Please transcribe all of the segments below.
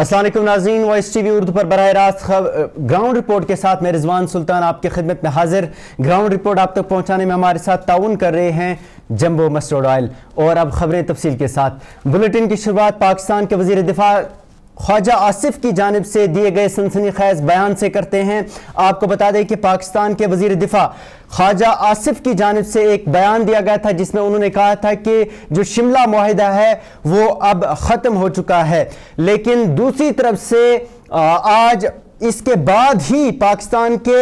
अस्सलाम वालेकुम नाज़रीन, वॉइस टीवी उर्दू पर बराह रास्त ग्राउंड रिपोर्ट के साथ मैं रिजवान सुल्तान आपकी खिदमत में हाजिर। ग्राउंड रिपोर्ट आप तक पहुंचाने में हमारे साथ ताउन कर रहे हैं जंबो मस्टर्ड ऑयल। और अब खबरें तफसील के साथ। बुलेटिन की शुरुआत पाकिस्तान के वज़ीर दिफा ख्वाजा आसिफ की जानिब से दिए गए सनसनीखेज बयान से करते हैं। आपको बता दें कि पाकिस्तान के वज़ीर दिफा ख्वाजा आसिफ की जानिब से एक बयान दिया गया था जिसमें उन्होंने कहा था कि जो शिमला मुआहिदा है वो अब ख़त्म हो चुका है। लेकिन दूसरी तरफ से आज इसके बाद ही पाकिस्तान के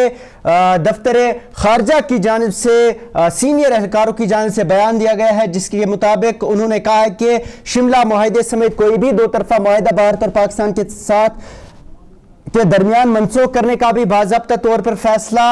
दफ्तर खारजा की जानिब से सीनियर एहलकारों की जानिब से बयान दिया गया है जिसके मुताबिक उन्होंने कहा है कि शिमला मुआहिदे समेत कोई भी दो तरफा मुआहिदा भारत और पाकिस्तान के साथ के दरमियान मनसूख करने का भी बाज़ाब्ता तौर पर फैसला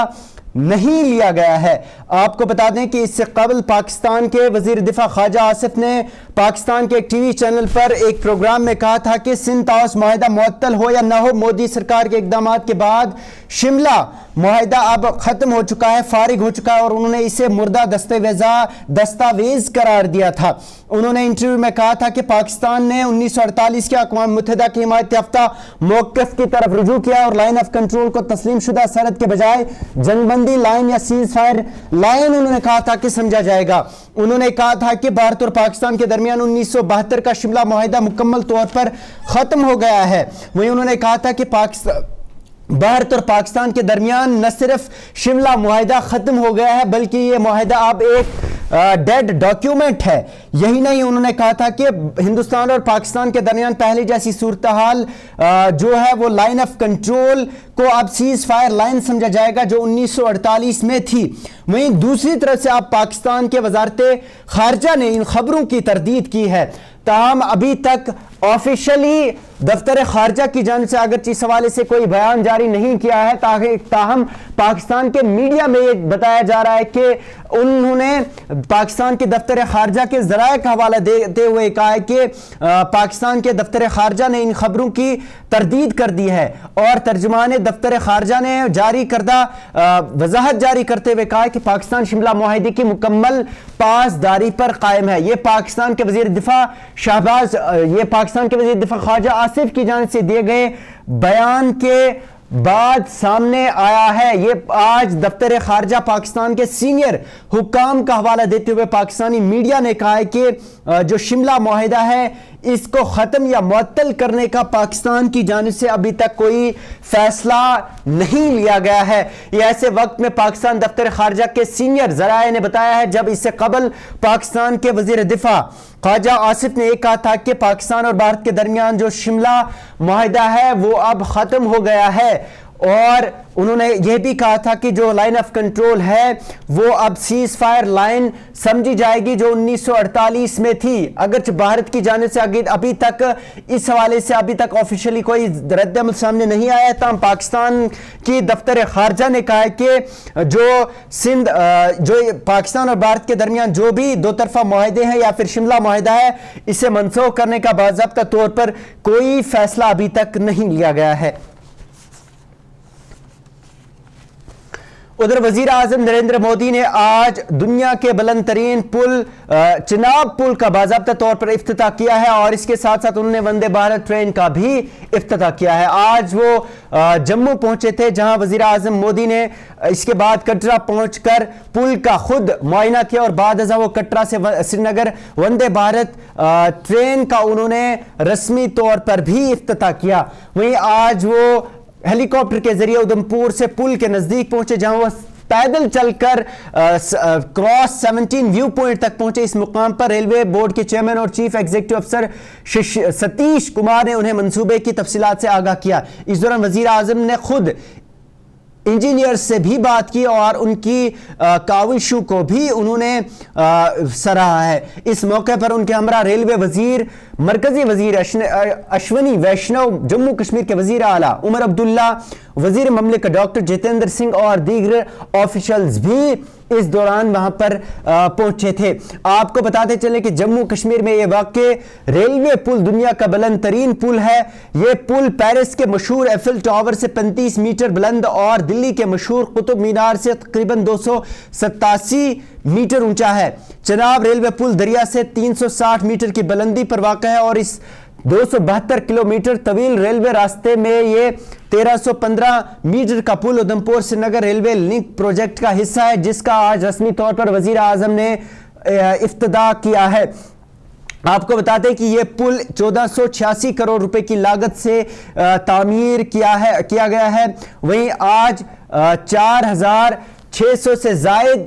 नहीं लिया गया है। आपको बता दें कि इससे कबल पाकिस्तान के वज़ीर दिफा ख्वाजा आसिफ ने पाकिस्तान के एक टीवी चैनल पर एक प्रोग्राम में कहा था कि सिंध ताउस मुआहिदा मुअत्तल हो या ना हो, मोदी सरकार के इक़दामात के बाद शिमला मुआहिदा अब ख़त्म हो चुका है, फारिग हो चुका है और उन्होंने इसे मुर्दा दस्तावेज़ करार दिया था। उन्होंने इंटरव्यू में कहा था कि पाकिस्तान ने 1948 के अक़वाम मुत्तहिदा की हिमायत याफ्ता मौक़िफ़ की तरफ रुजू किया और लाइन ऑफ कंट्रोल को तस्लीम शुदा सरहद के बजाय जंगबंदी लाइन या सीज फायर लाइन उन्होंने कहा था कि समझा जाएगा। उन्होंने कहा था कि भारत और पाकिस्तान के दरमियान 1972 का शिमला मुआहिदा मुकम्मल तौर पर ख़त्म हो गया है। वहीं उन्होंने कहा था कि भारत और पाकिस्तान के दरमियान न सिर्फ शिमला मुआहिदा ख़त्म हो गया है बल्कि ये मुआहिदा अब एक डेड डॉक्यूमेंट है। यही नहीं, उन्होंने कहा था कि हिंदुस्तान और पाकिस्तान के दरमियान पहले जैसी सूरत हाल जो है वो लाइन ऑफ कंट्रोल को अब सीज फायर लाइन समझा जाएगा जो 1948 में थी। वहीं दूसरी तरफ से अब पाकिस्तान के वजारत खारजा ने इन खबरों की तरदीद की है। ताहम अभी तक ऑफिशियली दफ्तर खारजा की जानिब से अगर इस हवाले से कोई बयान जारी नहीं किया है, ताहम पाकिस्तान के मीडिया में ये बताया जा रहा है कि उन्होंने पाकिस्तान के दफ्तर खारजा के ज़राए का हवाला देते हुए कहा है कि पाकिस्तान के दफ्तर खारजा ने इन खबरों की तरदीद कर दी है और तर्जुमान दफ्तर खारजा ने जारी करदा वजाहत जारी करते हुए कहा है कि पाकिस्तान शिमला मुआहिदे की मुकम्मल पासदारी पर कायम है। ये पाकिस्तान के वज़ीर दिफा पाकिस्तान के वज़ीर दिफा ख्वाजा आसिफ की जानिब से दिए गए बयान के बाद सामने आया है। ये आज दफ्तर खारजा पाकिस्तान के सीनियर हुक्काम का हवाला देते हुए पाकिस्तानी मीडिया ने कहा है कि जो शिमला मुआहिदा है इसको ख़त्म या मुअत्तल करने का पाकिस्तान की जानिब से अभी तक कोई फैसला नहीं लिया गया है। ये ऐसे वक्त में पाकिस्तान दफ्तर खारजा के सीनियर ज़राए ने बताया है जब इससे कबल पाकिस्तान के वज़ीर दिफा ख्वाजा आसिफ ने एक कहा था कि पाकिस्तान और भारत के दरमियान जो शिमला मुआहिदा है वो अब ख़त्म हो गया है और उन्होंने यह भी कहा था कि जो लाइन ऑफ कंट्रोल है वो अब सीज फायर लाइन समझी जाएगी जो 1948 में थी। अगरचे भारत की जानिब से अभी तक इस हवाले से अभी तक ऑफिशियली कोई रद्द-ए-अमल सामने नहीं आया था। पाकिस्तान की दफ्तर खारजा ने कहा है कि जो पाकिस्तान और भारत के दरमियान जो भी दो तरफा मुआहिदे हैं या फिर शिमला मुआहिदा है इसे मनसूख करने का बाज़ाब्ता तौर पर कोई फैसला अभी तक नहीं लिया गया है। उधर वजीर आजम नरेंद्र मोदी ने आज दुनिया के बुलंद तरीन पुल चिनाब पुल का बाज़ाब्ता तौर पर इफ्तिताह किया है और इसके साथ साथ उन्होंने वंदे भारत ट्रेन का भी इफ्तिताह किया है। आज वो जम्मू पहुंचे थे जहां वजीर आजम मोदी ने इसके बाद कटरा पहुंचकर पुल का खुद मुआयना किया और बाद वो कटरा से श्रीनगर वंदे भारत ट्रेन का उन्होंने रस्मी तौर पर भी इफ्तिताह किया। वहीं आज वो हेलीकॉप्टर के जरिए उधमपुर से पुल के नजदीक पहुंचे जहां वह पैदल चलकर क्रॉस 17 व्यू पॉइंट तक पहुंचे। इस मुकाम पर रेलवे बोर्ड के चेयरमैन और चीफ एग्जीक्यूटिव अफसर सतीश कुमार ने उन्हें मंसूबे की तफसीलात से आगाह किया। इस दौरान वजीर आजम ने खुद इंजीनियर्स से भी बात की और उनकी काविशों को भी उन्होंने सराहा है। इस मौके पर उनके हमरा रेलवे वजीर, मरकजी वजीर अश्वनी वैष्णव, जम्मू कश्मीर के वजीर आला उमर अब्दुल्ला, वजीर ममलिकत डॉक्टर जितेंद्र सिंह और दीगर ऑफिशियल्स भी इस दौरान वहां पर पहुंचे थे। आपको बताते चले कि जम्मू कश्मीर में यह वाक़े रेलवे पुल दुनिया का बुलंद तरीन पुल है। यह पुल पेरिस के मशहूर एफिल टावर से 35 मीटर बुलंद और दिल्ली के मशहूर कुतुब मीनार से तकरीबन 287 मीटर ऊंचा है। चिनाब रेलवे पुल दरिया से 360 मीटर की बुलंदी पर वाक़ है और इस 272 किलोमीटर तवील रेलवे रास्ते में ये 1315 मीटर का पुल Udhampur Srinagar railway link project का हिस्सा है, जिसका आज रस्मी तौर पर वजीर आजम ने इफ्तिताह किया है। आपको बता दें कि यह पुल 1486 करोड़ रुपए की लागत से तामीर किया गया है। वहीं आज 4600 से जायद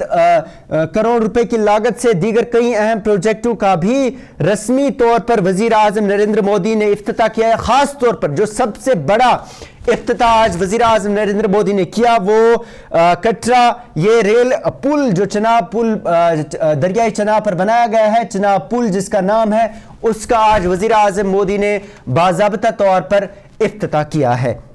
करोड़ रुपए की लागत से दीगर कई अहम प्रोजेक्टों का भी रस्मी तौर पर वजीर आजम नरेंद्र मोदी ने इफ्तिताह किया है। खास तौर पर जो सबसे बड़ा इफ्तिताह आज वजीर आजम नरेंद्र मोदी ने किया वो कटरा ये रेल पुल जो चनाब पुल दरियाई चनाब पर बनाया गया है, चनाब पुल जिसका नाम है, उसका आज वजीर आजम मोदी ने बाज़ाब्ता तौर पर इफ्तिताह किया है।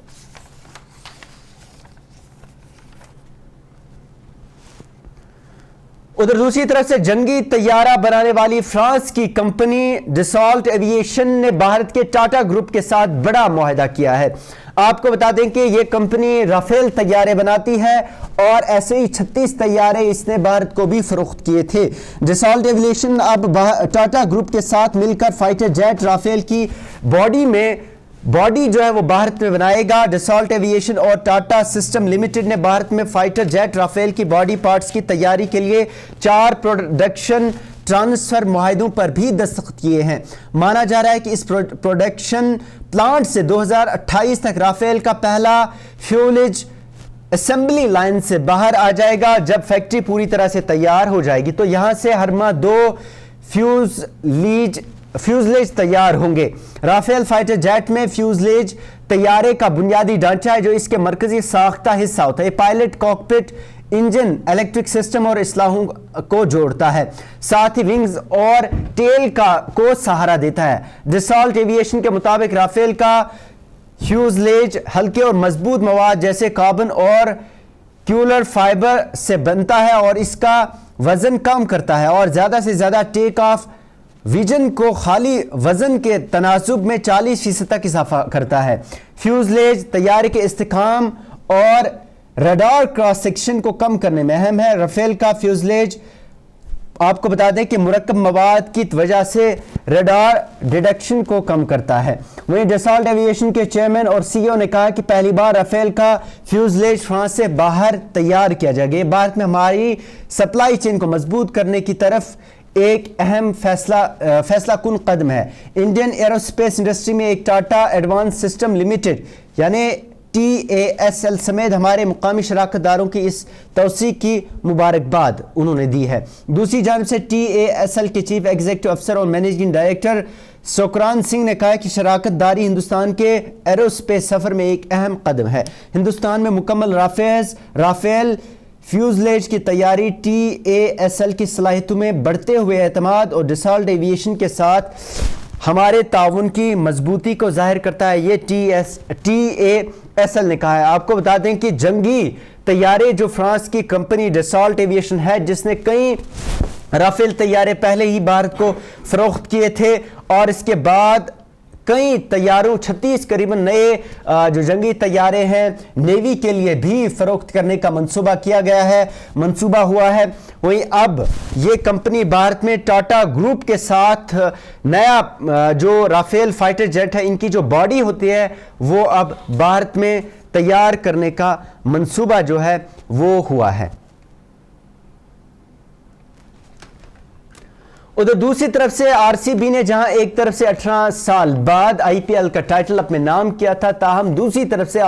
उधर दूसरी तरफ से जंगी तैयारा बनाने वाली फ्रांस की कंपनी डसॉल्ट एविएशन ने भारत के टाटा ग्रुप के साथ बड़ा मुआहदा किया है। आपको बता दें कि यह कंपनी राफेल तैयारे बनाती है और ऐसे ही 36 तैयारे इसने भारत को भी फरोख्त किए थे। डसॉल्ट एविएशन अब टाटा ग्रुप के साथ मिलकर फाइटर जेट राफेल की बॉडी जो है वो भारत में बनाएगा। डसॉल्ट एविएशन और टाटा सिस्टम लिमिटेड ने भारत में फाइटर जेट राफेल की बॉडी पार्ट्स की तैयारी के लिए 4 प्रोडक्शन ट्रांसफर मुआहदों पर भी दस्तखत किए हैं। माना जा रहा है कि इस प्रोडक्शन प्लांट से 2028 तक राफेल का पहला फ्यूलेज असेंबली लाइन से बाहर आ जाएगा। जब फैक्ट्री पूरी तरह से तैयार हो जाएगी तो यहां से हर माह 2 फ्यूजलेज तैयार होंगे। राफेल फाइटर जेट में फ्यूजलेज तैयारे का बुनियादी ढांचा है जो इसके मरकजी साख्ता हिस्सा होता है। Pilot cockpit engine electric system और इस्लाहों को जोड़ता है, साथ ही विंग्स और टेल को सहारा देता है। डसॉल्ट एविएशन के मुताबिक राफेल का फ्यूजलेज हल्के और मजबूत मवाद जैसे कार्बन और क्यूलर फाइबर से बनता है और इसका वजन कम करता है और ज्यादा से ज्यादा टेक ऑफ विजन को खाली वजन के तनासुब में 40% तक इजाफा करता है। फ्यूजलेज तैयारी के इस्तेकाम और रडार क्रॉस सेक्शन को कम करने में अहम है। राफेल का फ्यूजलेज आपको बता दें कि मुरक्कब मवाद की वजह से रडार डिटेक्शन को कम करता है। वहीं डसॉल्ट एविएशन के चेयरमैन और सीईओ ने कहा कि पहली बार राफेल का फ्यूजलेज फ्रांस से बाहर तैयार किया जाएगा। भारत में हमारी सप्लाई चेन को मजबूत करने की तरफ एक अहम फैसला कुन कदम है। इंडियन एरोस्पेस इंडस्ट्री में एक टाटा एडवांस सिस्टम लिमिटेड यानी TASL समेत हमारे मुकामी शराकतदारों की इस तोसी की मुबारकबाद उन्होंने दी है। दूसरी जानब से TASL के चीफ एग्जीक्यूटिव अफसर और मैनेजिंग डायरेक्टर सुकरान सिंह ने कहा कि शराकतदारी हिंदुस्तान के एरोस्पेस सफर में एक अहम कदम है। हिंदुस्तान में मुकम्मल राफेल फ्यूजलेज की तैयारी TASL की सलाहियतों में बढ़ते हुए एतमाद और डसॉल्ट एविएशन के साथ हमारे ताउन की मजबूती को जाहिर करता है, ये TASL ने कहा है। आपको बता दें कि जंगी तैयारे जो फ्रांस की कंपनी डसॉल्ट एविएशन है जिसने कई राफेल तैयारे पहले ही भारत को फरोख्त किए थे और इसके बाद कई तैयारों 36 करीबन नए जो जंगी तैयारे हैं नेवी के लिए भी फरोख्त करने का मंसूबा हुआ है। वहीं अब ये कंपनी भारत में टाटा ग्रुप के साथ नया जो राफेल फाइटर जेट है इनकी जो बॉडी होती है वो अब भारत में तैयार करने का मंसूबा जो है वो हुआ है। उधर दूसरी तरफ से आरसीबी ने जहां एक तरफ से 18 साल बाद आईपीएल का टाइटल अपने नाम किया था, ताहम दूसरी तरफ से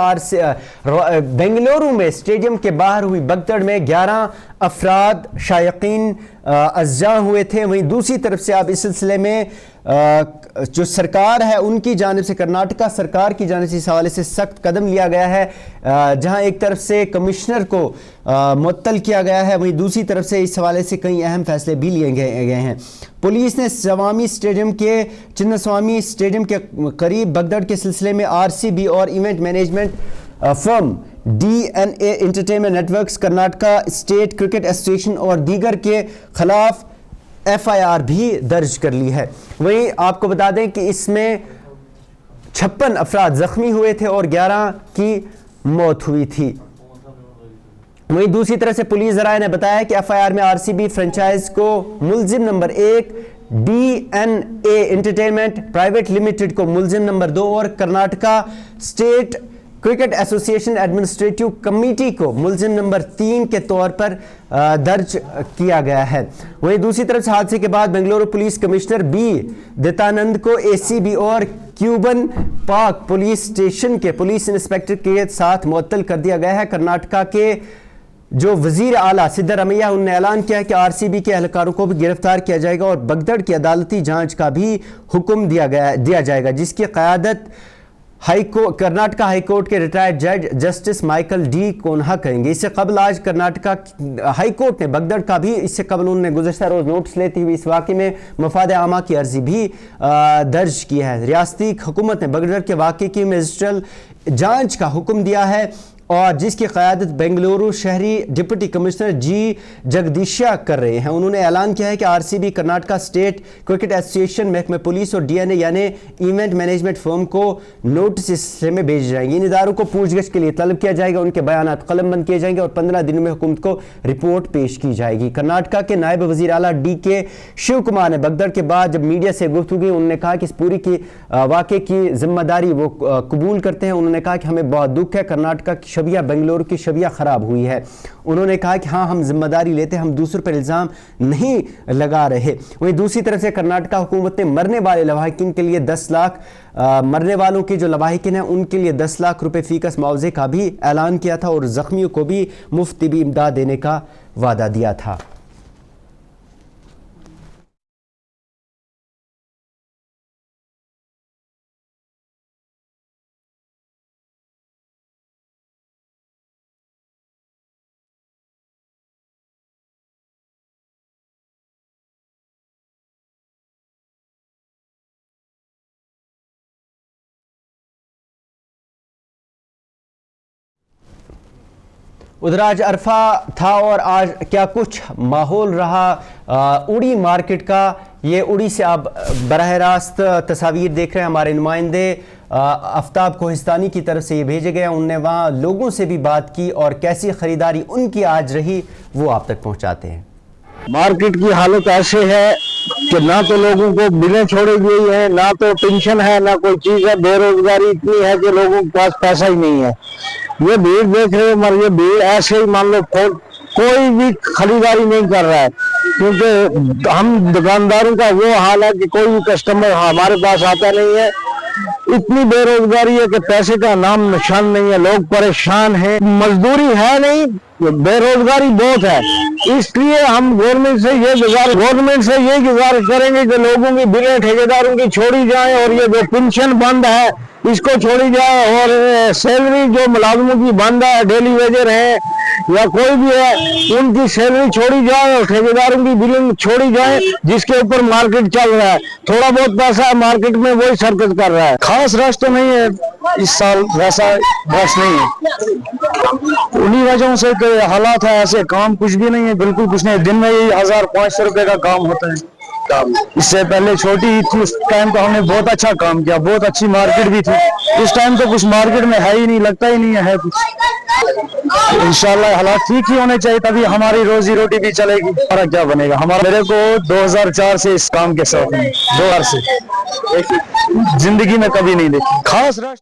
बेंगलुरु में स्टेडियम के बाहर हुई भगदड़ में 11 अफराद शायकीन अज्जा हुए थे। वहीं दूसरी तरफ से आप इस सिलसिले में जो सरकार है उनकी जानिब से, कर्नाटका सरकार की जानिब से इस हवाले से सख्त कदम लिया गया है। जहां एक तरफ से कमिश्नर को मुअत्तल किया गया है, वहीं दूसरी तरफ से इस हवाले से कई अहम फैसले भी लिए गए हैं। पुलिस ने चिन्नास्वामी स्टेडियम के करीब भगदड़ के सिलसिले में आरसीबी और event management firm DNA entertainment networks, Karnataka state cricket association और दीगर के खिलाफ FIR भी दर्ज कर ली है। वहीं आपको बता दें कि इसमें 56 अफराद जख्मी हुए थे और 11 की मौत हुई थी। वहीं दूसरी तरफ से पुलिस ज़राए ने बताया कि FIR में आरसीबी फ्रेंचाइज को मुलजिम number 1 DNA entertainment private limited को मुलजिम नंबर 2 और Karnataka state cricket association administrative committee को मुलजिम नंबर 3 के तौर पर दर्ज किया गया है। वहीं दूसरी तरफ से हादसे के बाद बेंगलुरु पुलिस कमिश्नर बी दितानंद को ACB और क्यूबन पार्क पुलिस स्टेशन के पुलिस इंस्पेक्टर के साथ मुअत्तल कर दिया गया है। कर्नाटका के जो वजीर आला सिद्धरामैया उन्होंने ऐलान किया है कि RCB के एहलकारों को भी गिरफ्तार किया जाएगा और बगदड़ की अदालती जांच का भी हुक्म दिया जाएगा, जिसकी क़यादत कर्नाटका हाई कोर्ट के रिटायर्ड जज जस्टिस माइकल डी कोन्हा करेंगे। इससे कबल आज कर्नाटका हाई कोर्ट ने बगदड़ का भी इससे कबल उन्होंने गुज़श्ता रोज़ नोटिस लेते हुए इस वाक़े में मफाद आमा की अर्जी भी दर्ज की है। रियासती हुकूमत ने बगदड़ के वाक़े की मजिस्ट्रियल जांच का हुक्म दिया है और जिसकी क़यादत बेंगलुरु शहरी डिप्टी कमिश्नर जी जगदीशिया कर रहे हैं। उन्होंने ऐलान किया है कि RCB Karnataka state cricket association, महकमे पुलिस और DNA यानी इवेंट मैनेजमेंट फर्म को नोटिस इस सिलसिले में भेजे जाएंगे। इन इदारों को पूछगछ के लिए तलब किया जाएगा, उनके बयानात कलमबंद किए जाएंगे और 15 दिनों में हुकूमत को रिपोर्ट पेश की जाएगी। कर्नाटका के नायब वज़ीर आला DK शिव कुमार ने बगदड़ के बाद जब मीडिया से गुफ्तगू की, उन्होंने कहा कि इस पूरी की वाक़े की जिम्मेदारी वो कबूल करते हैं। उन्होंने कहा कि हमें बहुत दुख है, कर्नाटका की शबिया बेंगलुरु की शबिया ख़राब हुई है। उन्होंने कहा कि हाँ, हम जिम्मेदारी लेते हैं, हम दूसरों पर इल्ज़ाम नहीं लगा रहे। वहीं दूसरी तरफ से कर्नाटका हुकूमत ने मरने वाले लवाहिकीन के लिए 10 लाख मरने वालों के जो लवाहिकीन हैं उनके लिए 10 लाख रुपए फीकस मुआवजे का भी ऐलान किया था और ज़ख्मियों को भी मुफ्त भी इमदाद देने का वादा दिया था। उधर आज अरफा था और आज क्या कुछ माहौल रहा उड़ी मार्केट का। ये उड़ी से आप बराह रास्त तस्वीर देख रहे हैं, हमारे नुमाइंदे आफ्ताब कोहिस्तानी की तरफ से ये भेजे गए। उनने वहाँ लोगों से भी बात की और कैसी ख़रीदारी उनकी आज रही वो आप तक पहुँचाते हैं। मार्केट की हालत ऐसे है कि ना तो लोगों को बिलें छोड़ी गई है, ना तो पेंशन है, ना कोई चीज है। बेरोजगारी इतनी है कि लोगों के पास पैसा ही नहीं है। ये भीड़ देख रहे हो, मगर ये भीड़ ऐसे ही मान लो कोई भी खरीदारी नहीं कर रहा है, क्योंकि हम दुकानदारों का वो हाल है कि कोई भी कस्टमर हमारे पास आता नहीं है। इतनी बेरोजगारी है कि पैसे का नाम निशान नहीं है, लोग परेशान हैं, मजदूरी है नहीं, बेरोजगारी बहुत है। इसलिए हम गवर्नमेंट से ये गुजारिश करेंगे कि लोगों की बिलें ठेकेदारों की छोड़ी जाए और ये जो पेंशन बंद है इसको छोड़ी जाए और सैलरी जो मुलाजमों की बंद है, डेली वेजर है या कोई भी है, उनकी सैलरी छोड़ी जाए और ठेकेदारों की बिलिंग छोड़ी जाए, जिसके ऊपर मार्केट चल रहा है। थोड़ा बहुत पैसा मार्केट में वही सरकत कर रहा है। खास रश तो नहीं है इस साल, वैसा रश नहीं है। उन्हीं वजहों से हालात है ऐसे, काम कुछ भी नहीं है, बिल्कुल कुछ नहीं। दिन में ही 1500 रुपए का काम होता है। इससे पहले छोटी ईद थी, उस टाइम तो हमने बहुत अच्छा काम किया, बहुत अच्छी मार्केट भी थी। इस टाइम तो कुछ मार्केट में है ही नहीं, लगता ही नहीं है कुछ। इंशाल्लाह हालात ठीक ही होने चाहिए, तभी हमारी रोजी रोटी भी चलेगी। फर्क क्या बनेगा हमारा। मेरे को 2004 से इस काम के साथ है, 2000 से जिंदगी में कभी नहीं देखी खास रश।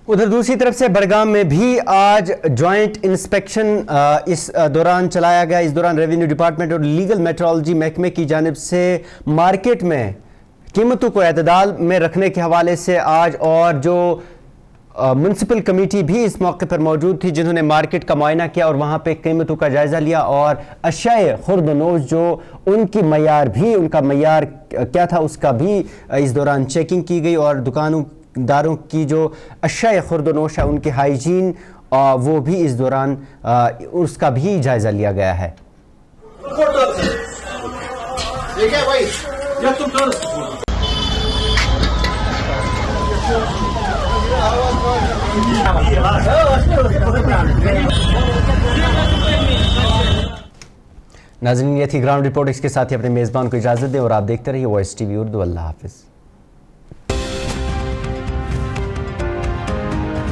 उधर दूसरी तरफ से बड़गाम में भी आज जॉइंट इंस्पेक्शन इस दौरान चलाया गया। इस दौरान रेवेन्यू डिपार्टमेंट और लीगल मेट्रोलॉजी महकमे की जानिब से मार्केट में कीमतों को एतदाल में रखने के हवाले से आज और जो म्यूनसिपल कमेटी भी इस मौके पर मौजूद थी, जिन्होंने मार्केट का मुआयना किया और वहाँ पे कीमतों का जायज़ा लिया और अशाए खुर्दनोश जो उनकी मयार भी, उनका मयार क्या था उसका भी इस दौरान चेकिंग की गई और दुकानदारों की जो अशाए खुर्दनोश है उनकी हाइजीन वो भी इस दौरान उसका भी जायज़ा लिया गया है। नाज़रीन, ये थी ग्राउंड रिपोर्ट। इसके साथ ही अपने मेज़बान को इजाज़त दें और आप देखते रहिए वॉइस TV उर्दू। अल्लाह हाफ़िज़।